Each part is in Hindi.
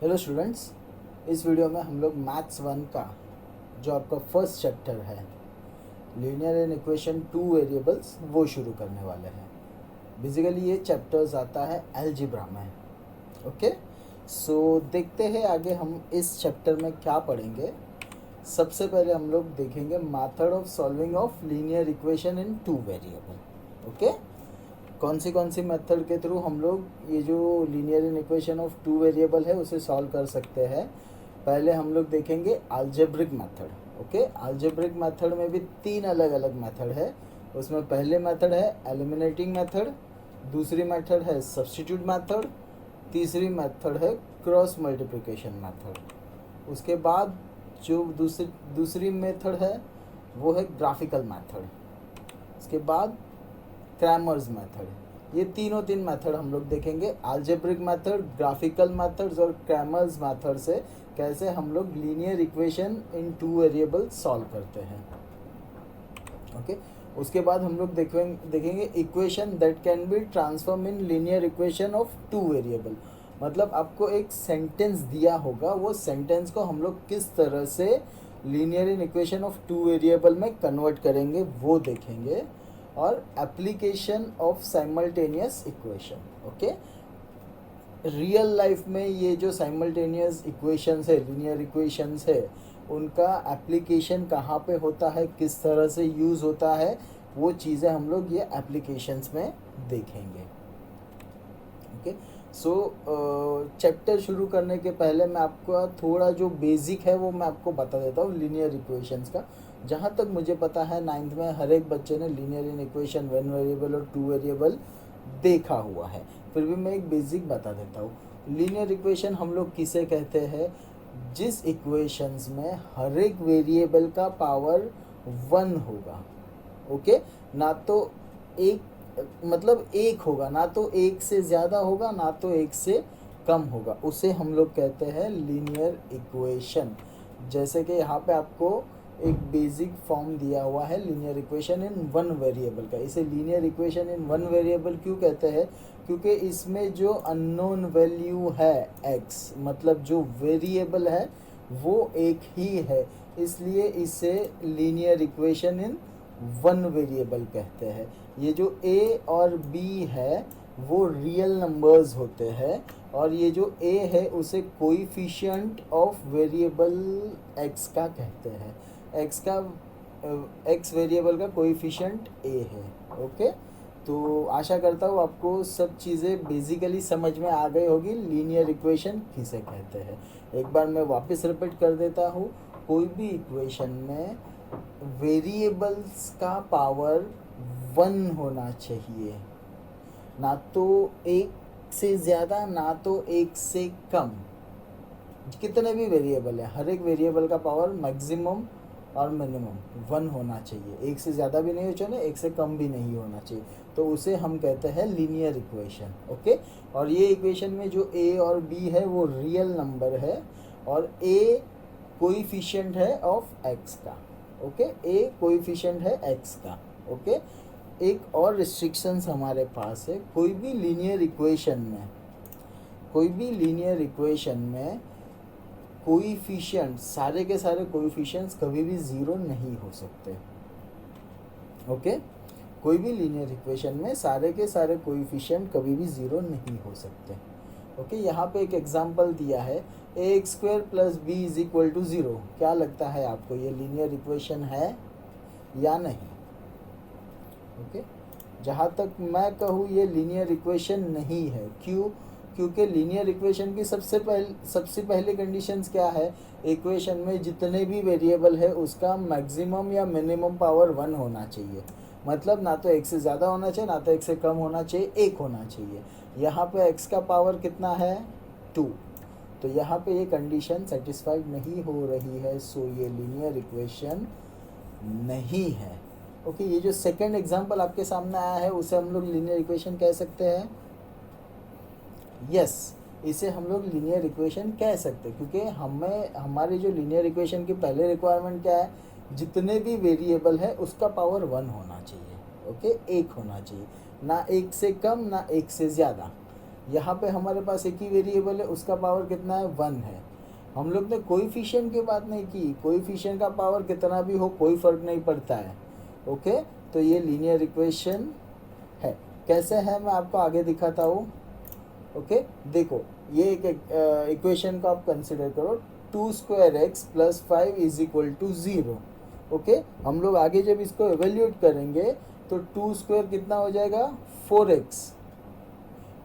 हेलो स्टूडेंट्स, इस वीडियो में हम लोग मैथ्स 1 का जो आपका फर्स्ट चैप्टर है linear and equation two variables वो शुरू करने वाले हैं। बेसिकली ये चैप्टर्स आता है अलजेब्रा में। ओके, सो देखते हैं आगे हम इस चैप्टर में क्या पढ़ेंगे। सबसे पहले हम लोग देखेंगे method of solving of linear equation in two variable. Okay, कौन सी मेथड के थ्रू हम लोग ये जो linear in equation of to variable है उसे सॉल्व कर सकते हैं। पहले हम लोग देखेंगे algebraic method. Okay, algebraic method में भी तीन अलग अलग मेथड है। उसमें पहले मेथड है एलिमिनेटिंग मेथड, दूसरी मेथड है सब्स्टिट्यूट मेथड, तीसरी मेथड है क्रॉस मल्टीप्लिकेशन मेथड। उसके बाद जो दूसरी मेथड है वो है ग्राफिकल मेथड। उसके बाद क्रैमर्स मेथड। ये तीन मेथड हम लोग देखेंगे, अलजेब्रिक मेथड, ग्राफिकल मेथड्स और क्रैमर्स मेथड से कैसे हम लोग linear equation in two variable solve करते हैं। ओके, उसके बाद हम लोग देखेंगे equation that can be transform in linear equation of two variable. मतलब आपको एक सेंटेंस दिया होगा, वो सेंटेंस को हम लोग किस तरह से linear in equation of two variable में कन्वर्ट करेंगे वो देखेंगे। और application of simultaneous equation. Okay, real life में ये जो साइमल्टेनियस इक्वेशंस है, लीनियर इक्वेशंस है, उनका एप्लीकेशन कहाँ पे होता है, किस तरह से यूज़ होता है, वो चीज़ें हम लोग ये एप्लीकेशंस में देखेंगे। ओके, सो चैप्टर शुरू करने के पहले मैं आपको थोड़ा जो बेसिक है वो मैं आपको बता देता हूँ लीनियर इक्वेशंस का। जहाँ तक मुझे पता है 9th में हर एक बच्चे ने linear in equation one variable और टू वेरिएबल देखा हुआ है, फिर भी मैं एक बेसिक बता देता हूँ। लीनियर इक्वेशन हम लोग किसे कहते हैं? जिस इक्वेशंस में हर एक वेरिएबल का पावर 1 होगा। ओके, ना तो एक मतलब एक होगा, ना तो एक से ज़्यादा होगा, ना तो एक से कम होगा, उसे हम लोग कहते हैं लीनियर इक्वेशन। जैसे कि यहाँ पे आपको एक बेसिक फॉर्म दिया हुआ है linear equation in one variable का। इसे linear equation in one variable क्यों कहते हैं? क्योंकि इसमें जो अननोन वैल्यू है x, मतलब जो वेरिएबल है वो एक ही है, इसलिए इसे linear equation in one variable कहते हैं। ये जो a और b है वो रियल नंबर्स होते हैं, और ये जो a है उसे कोएफिशिएंट ऑफ वेरिएबल x का कहते हैं। x वेरिएबल का कोएफिशिएंट a है। ओके, तो आशा करता हूँ आपको सब चीज़ें बेसिकली समझ में आ गई होगी लीनियर इक्वेशन किसे कहते हैं। एक बार मैं वापस रिपीट कर देता हूँ, कोई भी इक्वेशन में वेरिएबल्स का पावर 1 होना चाहिए, ना तो एक से ज़्यादा ना तो एक से कम। कितने भी वेरिएबल है, हर एक वेरिएबल का पावर मैक्सिमम और मिनिमम 1 होना चाहिए। एक से ज़्यादा भी नहीं होना चाहिए, एक से कम भी नहीं होना चाहिए, तो उसे हम कहते हैं लीनियर इक्वेशन। ओके, और ये इक्वेशन में जो a और b है वो रियल नंबर है, और a कोएफिशिएंट है ऑफ x का। ओके, a कोएफिशिएंट है x का। ओके, एक और रिस्ट्रिक्शंस हमारे पास है, कोई भी लीनियर इक्वेशन में कोएफिशिएंट, सारे के सारे कोएफिशिएंट्स कभी भी ज़ीरो नहीं हो सकते। ओके, कोई भी लीनियर इक्वेशन में सारे के सारे कोएफिशिएंट कभी भी ज़ीरो नहीं हो सकते। ओके, यहाँ पे एक एग्जांपल दिया है ax square plus b is equal to 0। क्या लगता है आपको, ये लीनियर इक्वेशन है या नहीं? ओके, जहाँ तक मैं कहूँ ये लीनियर इक्वेशन नहीं है। क्यों? क्योंकि लीनियर इक्वेशन की सबसे पहले कंडीशंस क्या है? इक्वेशन में जितने भी वेरिएबल है उसका मैक्सिमम या मिनिमम पावर 1 होना चाहिए। मतलब ना तो एक से ज़्यादा होना चाहिए, ना तो एक से कम होना चाहिए, एक होना चाहिए। यहाँ पे x का पावर कितना है? 2। तो यहाँ पे ये कंडीशन सेटिस्फाइड नहीं हो रही है, सो ये लीनियर इक्वेशन नहीं है। ओके, ये जो सेकंड एग्जांपल आपके सामने आया है उसे हम लोग लीनियर इक्वेशन कह सकते हैं। यस, इसे हम लोग लीनियर इक्वेशन कह सकते हैं, क्योंकि हमारी जो लीनियर इक्वेशन की पहले रिक्वायरमेंट क्या है? जितने भी वेरिएबल है उसका पावर 1 होना चाहिए। ओके, एक होना चाहिए, ना एक से कम ना एक से ज़्यादा। यहाँ पे हमारे पास एक ही वेरिएबल है, उसका पावर कितना है, 1 है। हम लोग ने कोएफिशिएंट की बात नहीं की, कोएफिशिएंट का पावर कितना भी हो कोई फर्क नहीं पड़ता है। ओके, तो ये लीनियर इक्वेशन है। कैसे है मैं आपको आगे दिखाता हूँ। ओके, देखो ये एक इक्वेशन को आप कंसिडर करो, 2x + 5 = 0। ओके, हम लोग आगे जब इसको एवेल्यूएट करेंगे तो 2² कितना हो जाएगा, 4x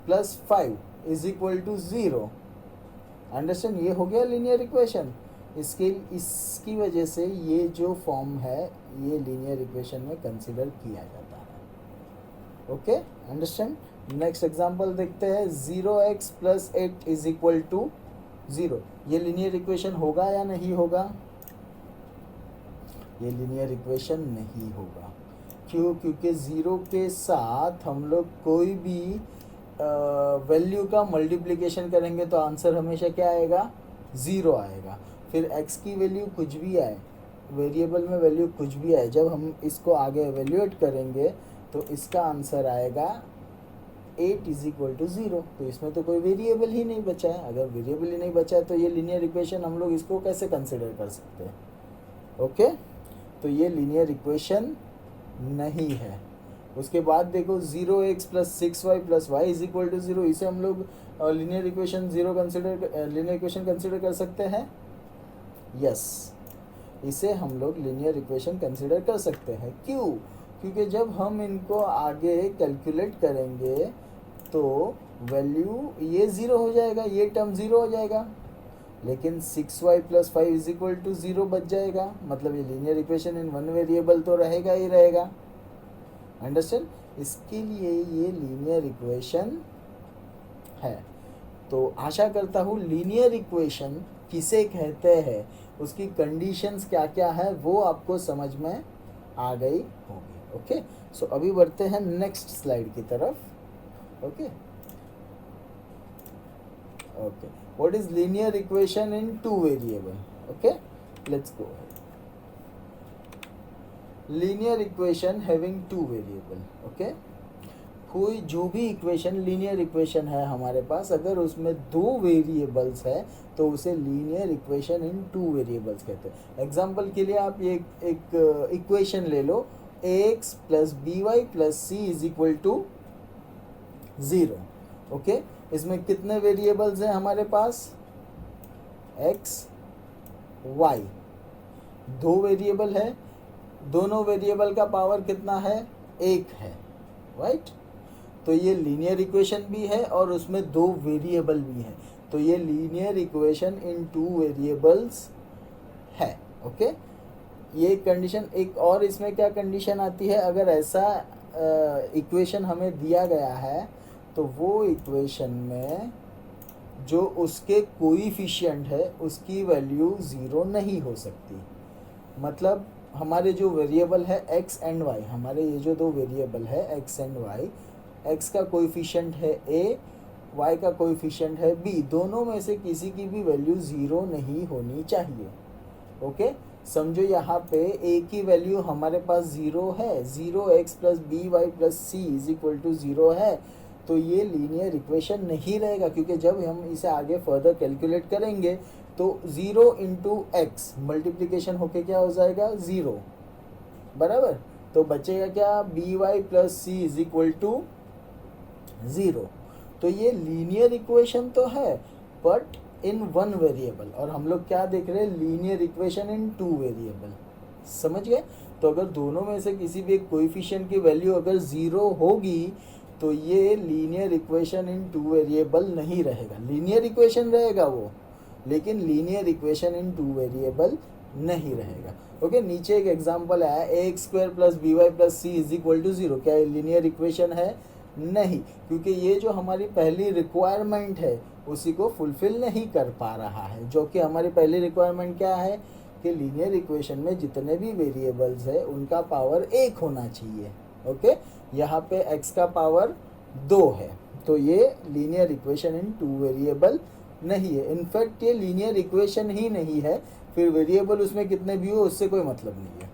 + 5 = 0। अंडरस्टैंड, ये हो गया लीनियर इक्वेशन। इसकी वजह से ये जो फॉर्म है ये लीनियर इक्वेशन में कंसिडर किया जाता है। Okay, understand. नेक्स्ट एग्जांपल देखते हैं, 0x + 8 = 0। ये लीनियर इक्वेशन होगा या नहीं होगा, ये लीनियर इक्वेशन नहीं होगा। क्यों, क्योंकि 0 के साथ हम लोग कोई भी वैल्यू का मल्टीप्लिकेशन करेंगे तो आंसर हमेशा क्या आएगा, 0 आएगा। फिर x की वैल्यू कुछ भी आए, वेरिएबल में वैल्यू कुछ भी आए, जब हम इसको आगे एवेल्यूएट करेंगे तो इसका आंसर आएगा 8 = 0। तो इसमें तो कोई वेरिएबल ही नहीं बचा है। अगर वेरिएबल ही नहीं बचा है तो ये लीनियर इक्वेशन हम लोग इसको कैसे कंसिडर कर सकते हैं। ओके, तो ये लीनियर इक्वेशन नहीं है। उसके बाद देखो 0x + 6y + y = 0, इसे हम लोग लीनियर इक्वेशन कंसिडर कर सकते हैं। यस, इसे हम लोग लीनियर इक्वेशन कंसिडर कर सकते हैं। क्यों, क्योंकि जब हम इनको आगे कैलकुलेट करेंगे तो वैल्यू ये 0 हो जाएगा, ये टर्म 0 हो जाएगा, लेकिन 6y + 5 = 0 बच जाएगा। मतलब ये linear equation in one variable तो रहेगा ही रहेगा। अंडरस्टैंड, इसके लिए ये लीनियर इक्वेशन है। तो आशा करता हूँ लीनियर इक्वेशन किसे कहते हैं, उसकी कंडीशंस क्या क्या है वो आपको समझ में आ गई होगी। ओके, सो अभी बढ़ते हैं नेक्स्ट स्लाइड की तरफ। Okay, okay, what is linear equation in 2 variable. Okay, let's go. Linear equation having 2 variable. Okay, कोई जो भी इक्वेशन लीनियर इक्वेशन है हमारे पास, अगर उसमें 2 वेरिएबल्स है तो उसे लीनियर इक्वेशन इन 2 वेरिएबल्स कहते हैं। एग्जांपल के लिए आप ये एक इक्वेशन ले लो, ax + by + c = 0। ओके, इसमें कितने वेरिएबल्स हैं हमारे पास, x y, 2 वेरिएबल है, दोनों वेरिएबल का पावर कितना है, 1 है, राइट। तो ये लीनियर इक्वेशन भी है और उसमें 2 वेरिएबल भी है, तो ये लीनियर इक्वेशन इन 2 वेरिएबल्स है। ओके, ये कंडीशन। एक और इसमें क्या कंडीशन आती है, अगर ऐसा इक्वेशन हमें दिया गया है तो वो इक्वेशन में जो उसके कोएफिशिएंट है उसकी वैल्यू 0 नहीं हो सकती। मतलब हमारे जो वेरिएबल है x एंड y, हमारे ये जो 2 वेरिएबल है x एंड y, x का कोएफिशिएंट है a, y का कोएफिशिएंट है b, दोनों में से किसी की भी वैल्यू 0 नहीं होनी चाहिए। ओके, समझो यहाँ पे a की वैल्यू हमारे पास 0 है, 0x + by + c = 0 है, तो ये लीनियर इक्वेशन नहीं रहेगा, क्योंकि जब हम इसे आगे फर्दर कैलकुलेट करेंगे तो 0 × x मल्टीप्लिकेशन होके क्या हो जाएगा, 0, बराबर। तो बचेगा क्या, by + c = 0। तो ये लीनियर इक्वेशन तो है बट इन 1 वेरिएबल, और हम लोग क्या देख रहे हैं, लीनियर इक्वेशन इन 2 वेरिएबल। समझ गए। तो अगर दोनों में से किसी भी एक कोएफिशिएंट की वैल्यू अगर 0 होगी तो ये लीनियर इक्वेशन इन 2 वेरिएबल नहीं रहेगा। लीनियर इक्वेशन रहेगा वो, लेकिन लीनियर इक्वेशन इन 2 वेरिएबल नहीं रहेगा। ओके, नीचे एक एग्जांपल है, ax² + by + c = 0। क्या ये लीनियर इक्वेशन है, नहीं, क्योंकि ये जो हमारी पहली रिक्वायरमेंट है उसी को फुलफिल नहीं कर पा रहा है। जो कि हमारी पहली रिक्वायरमेंट क्या है कि लीनियर इक्वेशन में जितने भी वेरिएबल्स है उनका पावर 1 होना चाहिए। ओके, यहाँ पे x का पावर 2 है, तो ये लीनियर इक्वेशन इन 2 वेरिएबल नहीं है। इनफैक्ट ये लीनियर इक्वेशन ही नहीं है, फिर वेरिएबल उसमें कितने भी हो उससे कोई मतलब नहीं है।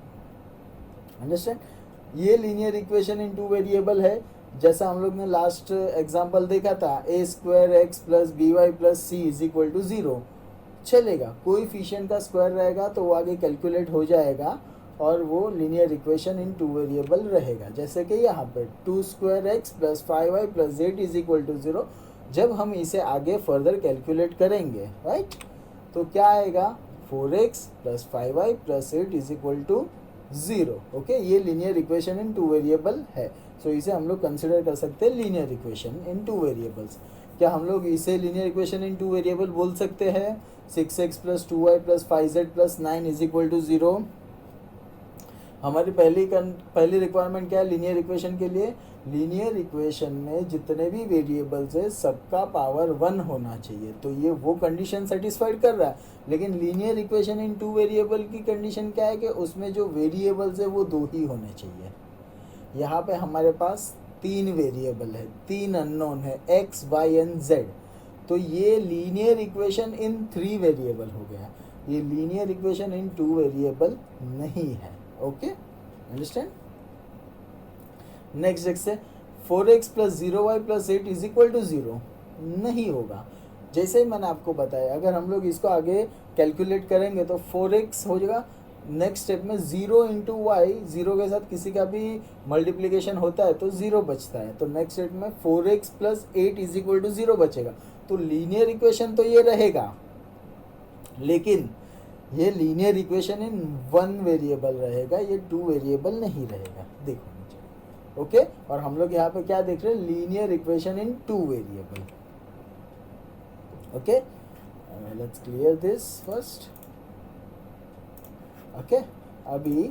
अंडरस्टैंड, ये लीनियर इक्वेशन इन 2 वेरिएबल है जैसा हम लोग ने लास्ट एग्जांपल देखा था, a square x plus b y plus c is equal to 0 चलेगा, कोएफिशिएंट का स्क्वायर रहेगा तो वो आगे कैलकुलेट हो जाएगा और वो linear equation in two variable रहेगा। जैसे कि यहाँ पे 2 square x plus 5y plus 8 is equal to 0, जब हम इसे आगे फर्दर कैलकुलेट करेंगे राइट, तो क्या आएगा 4x plus 5y plus 8 is equal to 0। Okay, ये linear equation in two variable है। सो इसे हम लोग कंसिडर कर सकते हैं linear equation in two variables. क्या हम लोग इसे linear equation in two variable बोल सकते हैं? 6x plus 2y plus 5z plus 9 is equal to 0। हमारी पहली रिक्वायरमेंट क्या है लीनियर इक्वेशन के लिए? लीनियर इक्वेशन में जितने भी वेरिएबल्स है सबका पावर 1 होना चाहिए। तो ये वो कंडीशन सेटिस्फाइड कर रहा है। लेकिन linear equation in two variable की कंडीशन क्या है कि उसमें जो वेरिएबल्स है वो 2 ही होने चाहिए। यहाँ पे हमारे पास 3 वेरिएबल है, 3 अननोन है, x, y एंड z। तो ये लीनियर इक्वेशन इन 3 वेरिएबल हो गया। ये लीनियर इक्वेशन इन 2 वेरिएबल नहीं है। Okay, understand? नेक्स्ट देखते 4x plus 0y plus 8 is equal to 0 नहीं होगा। जैसे ही मैंने आपको बताया, अगर हम लोग इसको आगे कैलकुलेट करेंगे तो 4x हो जाएगा। नेक्स्ट स्टेप में 0 इंटू वाई, 0 के साथ किसी का भी मल्टीप्लिकेशन होता है तो 0 बचता है। तो नेक्स्ट स्टेप में 4x plus 8 is equal to 0 बचेगा। तो लीनियर इक्वेशन तो ये रहेगा, लेकिन ये लीनियर इक्वेशन इन 1 वेरिएबल रहेगा, ये 2 वेरिएबल नहीं रहेगा। देखो नीचे। ओके, और हम लोग यहाँ पे क्या देख रहे हैं? Linear equation in 2 variable. Okay, let's clear this first. Okay, अभी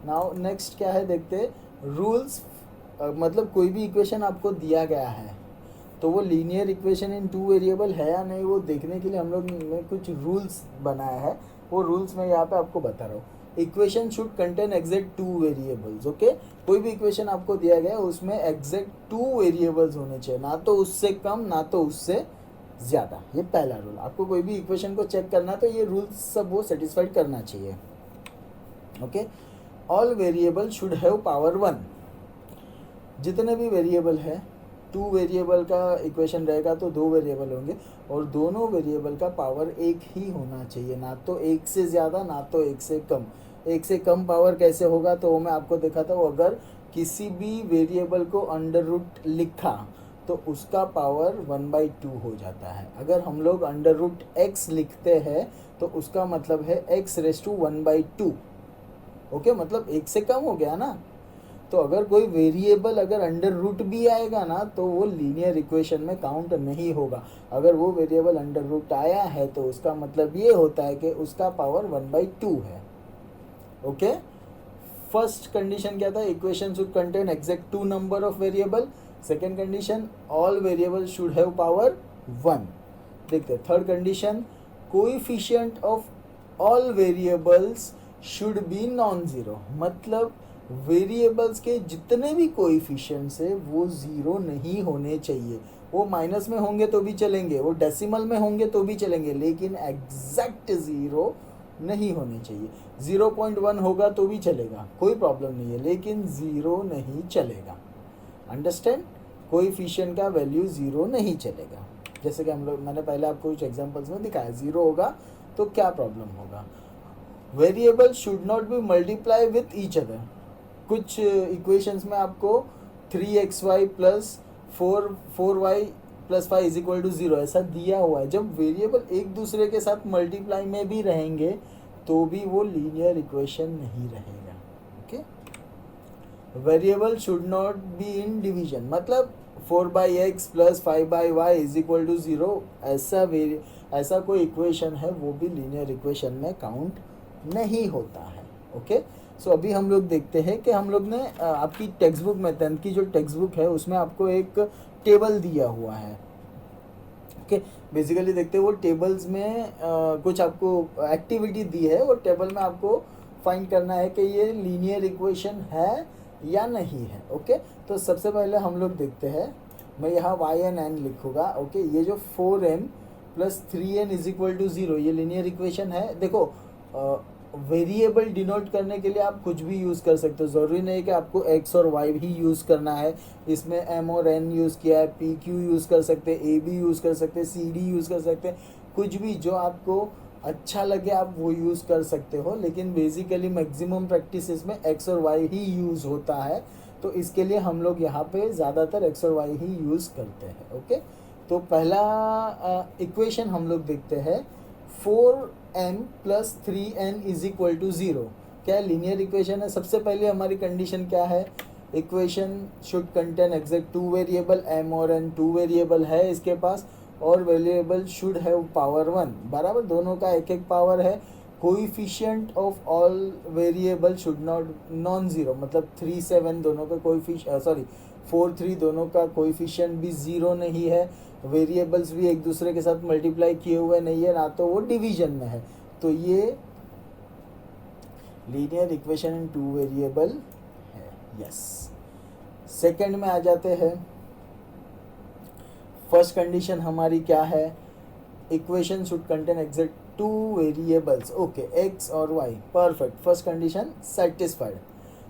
नाउ नेक्स्ट क्या है देखते, रूल्स। मतलब कोई भी इक्वेशन आपको दिया गया है तो वो लीनियर इक्वेशन इन 2 वेरिएबल है या नहीं, वो देखने के लिए हम लोग ने कुछ रूल्स बनाया है। वो रूल्स मैं यहाँ पे आपको बता रहा हूँ। Equation should contain exact 2 variables. Okay, कोई भी इक्वेशन आपको दिया गया है उसमें एग्जैक्ट 2 वेरिएबल्स होने चाहिए, ना तो उससे कम ना तो उससे ज़्यादा। ये पहला रूल। आपको कोई भी इक्वेशन को चेक करना है तो ये रूल्स सब वो सेटिस्फाइड करना चाहिए। Okay, all variable should have power 1। जितने भी वेरिएबल है, 2 वेरिएबल का इक्वेशन रहेगा तो 2 वेरिएबल होंगे और दोनों वेरिएबल का पावर 1 ही होना चाहिए, ना तो 1 से ज़्यादा ना तो 1 से कम। 1 से कम पावर कैसे होगा तो वो मैं आपको दिखाता हूँ। अगर किसी भी वेरिएबल को अंडर रूट लिखा तो उसका पावर 1/2 हो जाता है। अगर हम लोग अंडर रूट x लिखते हैं तो उसका मतलब है x रेज़ टू 1/2। ओके, मतलब 1 से कम हो गया ना। तो अगर कोई वेरिएबल अगर अंडर रूट भी आएगा ना तो वो लीनियर इक्वेशन में काउंट नहीं होगा। अगर वो वेरिएबल अंडर रूट आया है तो उसका मतलब ये होता है कि उसका पावर 1/2 है। ओके, फर्स्ट कंडीशन क्या था? Equation should contain exact 2 number of variable. Second condition, all variable should have power 1। देखते हैं third condition, coefficient of all variables should be non zero. मतलब वेरिएबल्स के जितने भी कोएफिशिएंट्स है वो 0 नहीं होने चाहिए। वो माइनस में होंगे तो भी चलेंगे, वो डेसिमल में होंगे तो भी चलेंगे, लेकिन एग्जैक्ट 0 नहीं होने चाहिए। 0.1 होगा तो भी चलेगा, कोई प्रॉब्लम नहीं है, लेकिन 0 नहीं चलेगा। अंडरस्टैंड? कोएफिशिएंट का वैल्यू 0 नहीं चलेगा। जैसे कि मैंने पहले आपको कुछ एग्जांपल्स में दिखाया, 0 होगा तो क्या प्रॉब्लम होगा। Variable should not be multiply with each other. कुछ इक्वेशंस में आपको 3xy plus 4y plus 5 is equal to 0 ऐसा दिया हुआ है। जब वेरिएबल एक दूसरे के साथ मल्टीप्लाई में भी रहेंगे तो भी वो लीनियर इक्वेशन नहीं रहेगा। Okay, variable should not be in division. मतलब 4/x plus 5/y is equal to 0 ऐसा कोई इक्वेशन है वो भी लीनियर इक्वेशन में काउंट नहीं होता है। ओके, सो अभी हम लोग देखते हैं कि हम लोग ने आपकी टेक्स्ट बुक में 10th की जो टेक्स्ट बुक है उसमें आपको एक टेबल दिया हुआ है। ओके, बेसिकली देखते हैं वो टेबल्स में कुछ आपको एक्टिविटी दी है। वो टेबल में आपको फाइंड करना है कि ये लीनियर इक्वेशन है या नहीं है। ओके, तो सबसे पहले हम लोग देखते हैं, मैं यहाँ y एन n लिखूँगा। ओके, ये जो 4m plus 3n is equal to 0 ये लीनियर इक्वेशन है। देखो वेरिएबल डिनोट करने के लिए आप कुछ भी यूज़ कर सकते हो, ज़रूरी नहीं कि आपको एक्स और वाई ही यूज़ करना है। इसमें एम और एन यूज़ किया है, पी क्यू यूज़ कर सकते हैं, ए बी यूज़ कर सकते हैं, सी डी यूज़ कर सकते हैं, कुछ भी जो आपको अच्छा लगे आप वो यूज़ कर सकते हो। लेकिन बेसिकली मैक्सिमम प्रैक्टिस में एक्स और वाई ही यूज़ होता है, तो इसके लिए हम लोग यहाँ पे ज़्यादातर एक्स और वाई ही यूज़ करते हैं। ओके, तो पहला इक्वेशन हम लोग देखते हैं, 4m plus 3n is equal to 0। क्या लीनियर इक्वेशन है? सबसे पहले हमारी कंडीशन क्या है, equation should contain exact two variable, m और n टू वेरिएबल है इसके पास, और वेरिएबल शुड हैव पावर 1, बराबर, दोनों का एक एक पावर है। Coefficient of all variable should not non zero, मतलब 3 7 दोनों का कोइफिशिएंट, सॉरी 4 3 दोनों का कोइफिशिएंट भी ज़ीरो नहीं है। वेरिएबल्स भी एक दूसरे के साथ मल्टीप्लाई किए हुए नहीं है, ना तो वो डिवीजन में है। तो ये linear equation in two variable है। यस, सेकंड में आ जाते हैं। फर्स्ट कंडीशन हमारी क्या है, equation should contain exact two variables. Okay, x और y, perfect, first condition satisfied.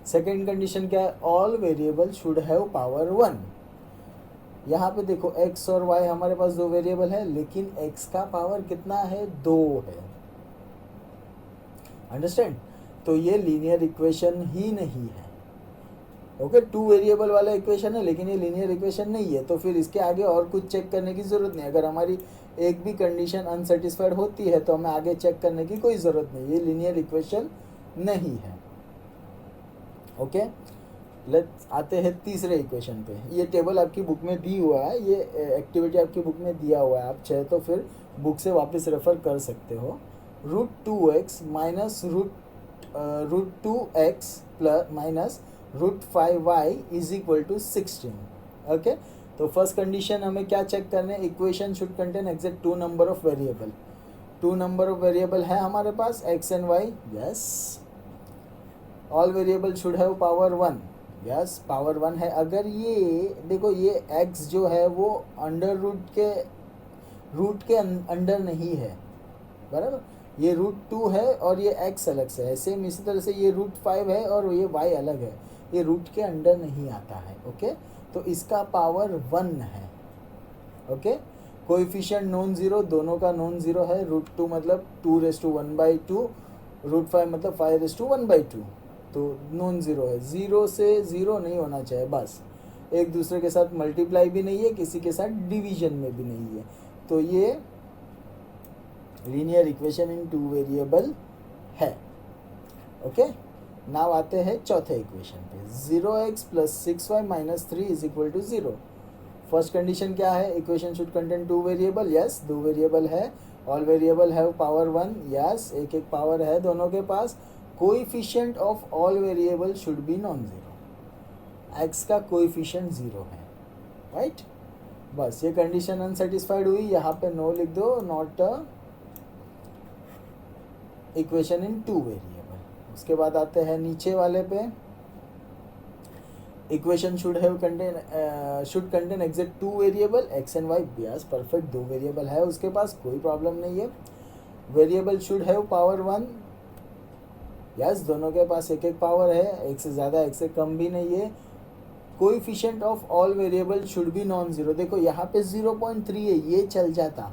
Second condition क्या है, all variable should have power 1। यहाँ पे देखो x और y हमारे पास दो वेरिएबल है, लेकिन x का पावर कितना है, 2 है। अंडरस्टैंड? तो ये लीनियर इक्वेशन ही नहीं है। ओके, टू वेरिएबल वाला इक्वेशन है, लेकिन ये लीनियर इक्वेशन नहीं है। तो फिर इसके आगे और कुछ चेक करने की ज़रूरत नहीं। अगर हमारी एक भी कंडीशन अनसेटिस्फाइड होती है तो हमें आगे चेक करने की कोई ज़रूरत नहीं, ये लीनियर इक्वेशन नहीं है। ओके, लेट्स आते हैं तीसरे इक्वेशन पे। ये टेबल आपकी बुक में दी हुआ है, ये एक्टिविटी आपकी बुक में दिया हुआ है, आप चाहे तो फिर बुक से वापस रेफर कर सकते हो। √2x minus √2x plus minus √5y is equal to 16। Okay, तो फर्स्ट कंडीशन हमें क्या चेक करना है, equation should contain exact two number of variable. Two number of variable है हमारे पास, x and y। Yes, all variable should have power 1। Yes, power 1 है। अगर ये देखो, ये x जो है वो अंडर रूट के अंडर नहीं है, बराबर, ये √2 है और ये x अलग से है। सेम इसी तरह से ये √5 है और ये y अलग है, ये रूट के अंडर नहीं आता है। ओके, तो इसका पावर 1 है। ओके, कोएफिशिएंट नॉन ज़ीरो, दोनों का नॉन ज़ीरो है। √2 मतलब 2⁻², √5 मतलब 5⁻², तो नॉन ज़ीरो है। ज़ीरो से ज़ीरो नहीं होना चाहिए, बस एक दूसरे के साथ मल्टीप्लाई भी नहीं है, किसी के साथ डिवीजन में भी नहीं है। तो ये linear equation in two variable है। ओके, नाउ आते हैं चौथे इक्वेशन पे, 0x plus 6y minus 3 is equal to 0। First condition क्या है, equation should contain two variable. Yes, दो वेरिएबल है, all variable have power 1। Yes, एक एक पावर है दोनों के पास। Coefficient of all variable should be non zero, x का कोएफिशिएंट 0 है, राइट। बस ये कंडीशन अनसेटिस्फाइड हुई, यहाँ पे नो लिख दो, not a equation in two variable. उसके बाद आते हैं नीचे वाले पे, equation should contain exact two variable, x and y. Yes, perfect, दो वेरिएबल है उसके पास, कोई प्रॉब्लम नहीं है। Variable should have power 1। Yes, दोनों के पास एक एक पावर है, एक से ज़्यादा एक से कम भी नहीं है। Coefficient of all variable should be non zero. देखो यहाँ पे 0.3 है, ये चल जाता,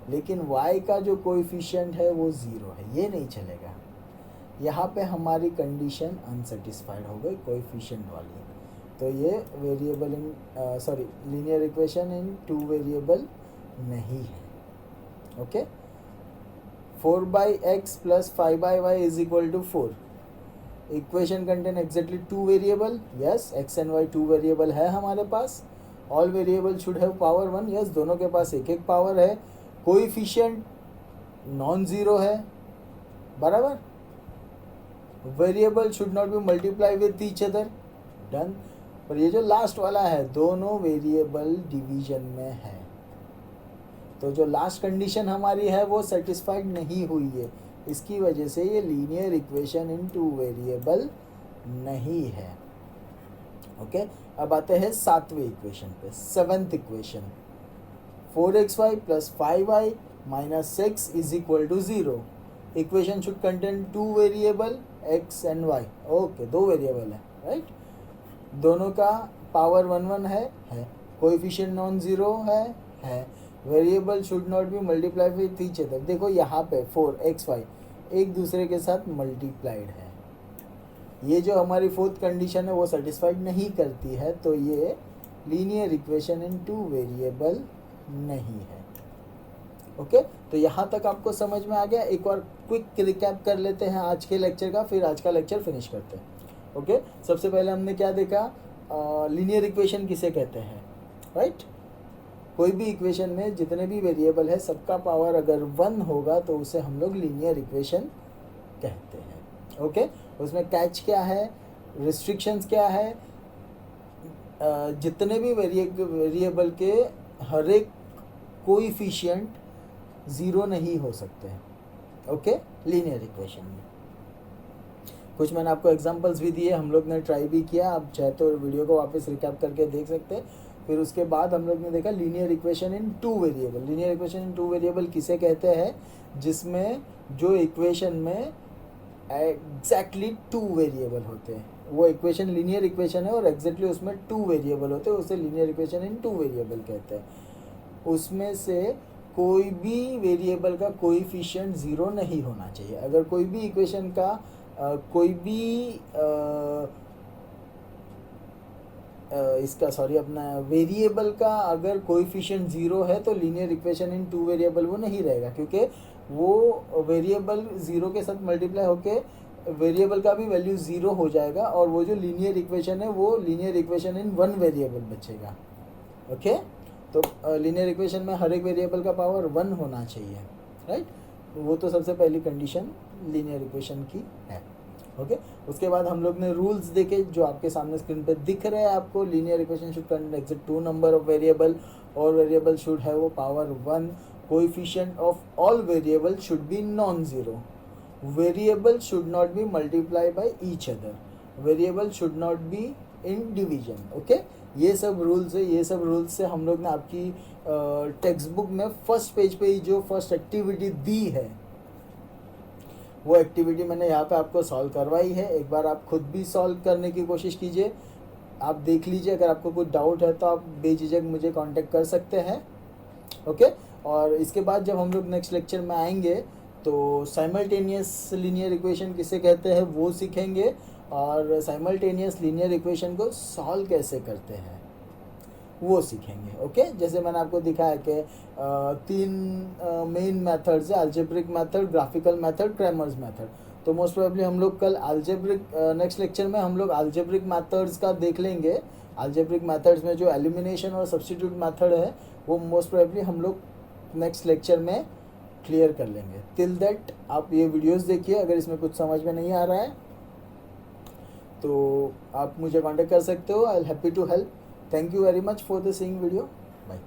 लेकिन y का जो कोएफिशिएंट है वो 0 है, ये नहीं चलेगा। यहाँ पे हमारी कंडीशन अनसेटिस्फाइड हो गई कोएफिशिएंट वाली, तो ये variable in linear equation in two variable नहीं है। Okay, 4/x plus 5/y is equal to 4। Equation contain exactly two variable. Yes, x and y two variable है हमारे पास। All variable should have power 1। Yes, दोनों के पास एक एक पावर है। कोएफिशिएंट नॉन ज़ीरो है, बराबर। Variable should not be multiply with each other, done. और ये जो लास्ट वाला है, दोनों वेरिएबल डिवीजन में है, तो जो लास्ट कंडीशन हमारी है वो सेटिस्फाइड नहीं हुई है, इसकी वजह से ये linear equation in two variable नहीं है। ओके, अब आते हैं सातवें इक्वेशन पे, seventh equation, 4xy plus 5y minus 6 is equal to 0। Equation should contain two variable x and y. Okay, दो वेरिएबल है, राइट. दोनों का पावर 1 है. कोएफिशिएंट नॉन जीरो है. Variable should not be multiply with each other. देखो यहाँ पे 4xy एक दूसरे के साथ मल्टीप्लाइड है. ये जो हमारी फोर्थ कंडीशन है वो सेटिस्फाइड नहीं करती है, तो ये linear equation in two variable नहीं है. ओके, तो यहाँ तक आपको समझ में आ गया. एक और क्विक रिकैप कर लेते हैं आज के लेक्चर का, फिर आज का लेक्चर फिनिश करते हैं. ओके, सबसे पहले हमने क्या देखा, लीनियर इक्वेशन किसे कहते हैं, राइट. कोई भी इक्वेशन में जितने भी वेरिएबल है सबका पावर अगर 1 होगा तो उसे हम लोग लीनियर इक्वेशन कहते हैं. ओके, उसमें कैच क्या है, रिस्ट्रिक्शंस क्या है, जितने भी वेरिएबल के हर एक कोएफिशिएंट 0 नहीं हो सकते हैं. ओके, लीनियर इक्वेशन में कुछ मैंने आपको एग्जांपल्स भी दिए, हम लोग ने ट्राई भी किया. आप चाहे तो वीडियो को वापस रिकैप करके देख सकते हैं. फिर उसके बाद हम लोग ने देखा linear equation in two variable. Linear equation in two variable किसे कहते हैं, जिसमें जो इक्वेशन में एग्जैक्टली टू वेरिएबल होते हैं. वो इक्वेशन लीनियर इक्वेशन है और एग्जैक्टली उसमें टू वेरिएबल होते हैं, उसे linear equation in two variable कहते हैं. उसमें से कोई भी वेरिएबल का कोएफिशिएंट 0 नहीं होना चाहिए. अगर कोई भी इक्वेशन का कोई भी अपना वेरिएबल का अगर कोएफिशिएंट 0 है तो linear equation in two variable वो नहीं रहेगा, क्योंकि वो वेरिएबल 0 के साथ मल्टीप्लाई होके वेरिएबल का भी वैल्यू 0 हो जाएगा और वो जो लीनियर इक्वेशन है वो linear equation in one variable बचेगा. ओके, तो लीनियर इक्वेशन में हर एक वेरिएबल का पावर 1 होना चाहिए, राइट. वो तो सबसे पहली कंडीशन लीनियर इक्वेशन की है. ओके, उसके बाद हम लोग ने रूल्स देखे जो आपके सामने स्क्रीन पे दिख रहे हैं आपको. Linear equation should contain exact 2 number of variable और वेरिएबल शुड हैव वो power 1. Coefficient of all variable should be non zero. Variable should not be multiply by each other. Variable should not be in division. Okay, ये सब रूल्स है. ये सब रूल्स से हम लोग ने आपकी टेक्स्ट बुक में फर्स्ट पेज पे ही जो फर्स्ट एक्टिविटी दी है वो एक्टिविटी मैंने यहाँ पे आपको सॉल्व करवाई है. एक बार आप खुद भी सॉल्व करने की कोशिश कीजिए, आप देख लीजिए. अगर आपको कुछ डाउट है तो आप बेझिझक मुझे कांटेक्ट कर सकते हैं. ओके, और इसके बाद जब हम लोग नेक्स्ट लेक्चर में आएंगे तो साइमल्टेनियस लीनियर इक्वेशन किसे कहते हैं वो सीखेंगे और साइमल्टेनियस लीनियर इक्वेशन को सॉल्व कैसे करते हैं वो सीखेंगे. ओके, जैसे मैंने आपको दिखाया कि 3 मेन मेथड्स है, algebraic method, graphical method, Cramer's method. तो मोस्ट प्रोबेबली हम लोग कल अलजेब्रिक नेक्स्ट लेक्चर में हम लोग अलजेब्रिक मेथड्स का देख लेंगे. अलजेब्रिक मेथड्स में जो एलिमिनेशन और सब्स्टिट्यूट मेथड है वो मोस्ट प्रोबेबली हम लोग नेक्स्ट लेक्चर में क्लियर कर लेंगे. टिल दैट आप ये वीडियोस देखिए. अगर इसमें कुछ समझ में नहीं आ रहा है तो आप मुझे कांटेक्ट कर सकते हो. I am happy to help. Thank you very much for the seeing video. Bye.